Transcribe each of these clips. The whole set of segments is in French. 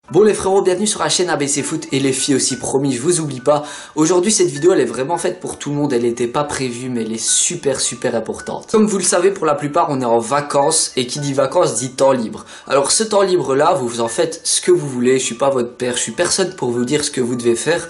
Bon les frérots, bienvenue sur la chaîne ABC Foot et les filles aussi, promis, je vous oublie pas. Aujourd'hui cette vidéo elle est vraiment faite pour tout le monde, elle n'était pas prévue mais elle est super importante. Comme vous le savez, pour la plupart on est en vacances et qui dit vacances dit temps libre. Alors ce temps libre là, vous en faites ce que vous voulez, je suis pas votre père, je suis personne pour vous dire ce que vous devez faire.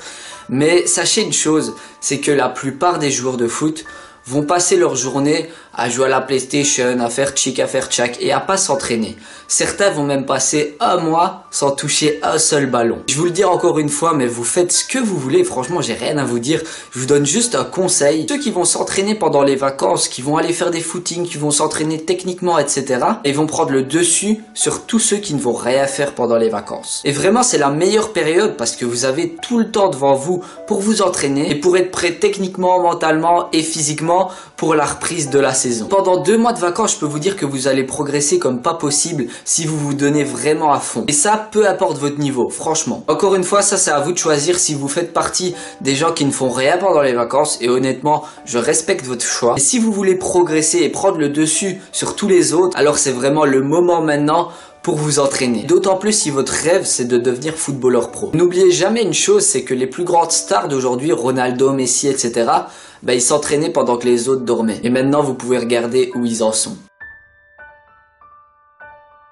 Mais sachez une chose, c'est que la plupart des joueurs de foot vont passer leur journée à jouer à la PlayStation, à faire tchic, à faire tchac et à pas s'entraîner. Certains vont même passer un mois sans toucher un seul ballon. Je vous le dis encore une fois, mais vous faites ce que vous voulez. Franchement, j'ai rien à vous dire. Je vous donne juste un conseil. Ceux qui vont s'entraîner pendant les vacances, qui vont aller faire des footings, qui vont s'entraîner techniquement, etc. et vont prendre le dessus sur tous ceux qui ne vont rien faire pendant les vacances. Et vraiment, c'est la meilleure période parce que vous avez tout le temps devant vous pour vous entraîner et pour être prêt techniquement, mentalement et physiquement pour la reprise de la saison. Pendant 2 mois de vacances, je peux vous dire que vous allez progresser comme pas possible si vous vous donnez vraiment à fond. Et ça, peu importe votre niveau, franchement. Encore une fois, ça c'est à vous de choisir si vous faites partie des gens qui ne font rien pendant les vacances. Et honnêtement, je respecte votre choix. Et si vous voulez progresser et prendre le dessus sur tous les autres, alors c'est vraiment le moment maintenant pour vous entraîner. D'autant plus si votre rêve c'est de devenir footballeur pro. N'oubliez jamais une chose, c'est que les plus grandes stars d'aujourd'hui, Ronaldo, Messi, etc. Ils s'entraînaient pendant que les autres dormaient. Et maintenant vous pouvez regarder où ils en sont.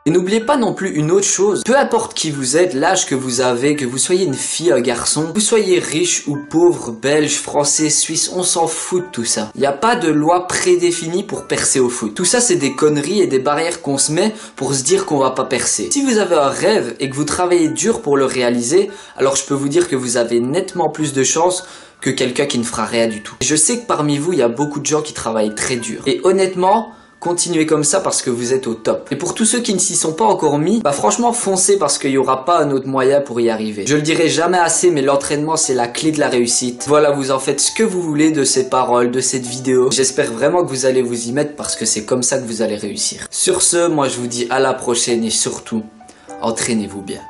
Et n'oubliez pas non plus une autre chose, peu importe qui vous êtes, l'âge que vous avez, que vous soyez une fille, un garçon, vous soyez riche ou pauvre, belge, français, suisse, on s'en fout de tout ça. Il n'y a pas de loi prédéfinie pour percer au foot. Tout ça c'est des conneries et des barrières qu'on se met pour se dire qu'on va pas percer. Si vous avez un rêve et que vous travaillez dur pour le réaliser, alors je peux vous dire que vous avez nettement plus de chances que quelqu'un qui ne fera rien du tout. Je sais que parmi vous, il y a beaucoup de gens qui travaillent très dur. Et honnêtement, continuez comme ça parce que vous êtes au top. Et pour tous ceux qui ne s'y sont pas encore mis, franchement foncez parce qu'il n'y aura pas un autre moyen pour y arriver. Je le dirai jamais assez, mais l'entraînement c'est la clé de la réussite. Voilà, vous en faites ce que vous voulez de ces paroles, de cette vidéo. J'espère vraiment que vous allez vous y mettre parce que c'est comme ça que vous allez réussir. Sur ce, moi je vous dis à la prochaine et surtout, entraînez-vous bien.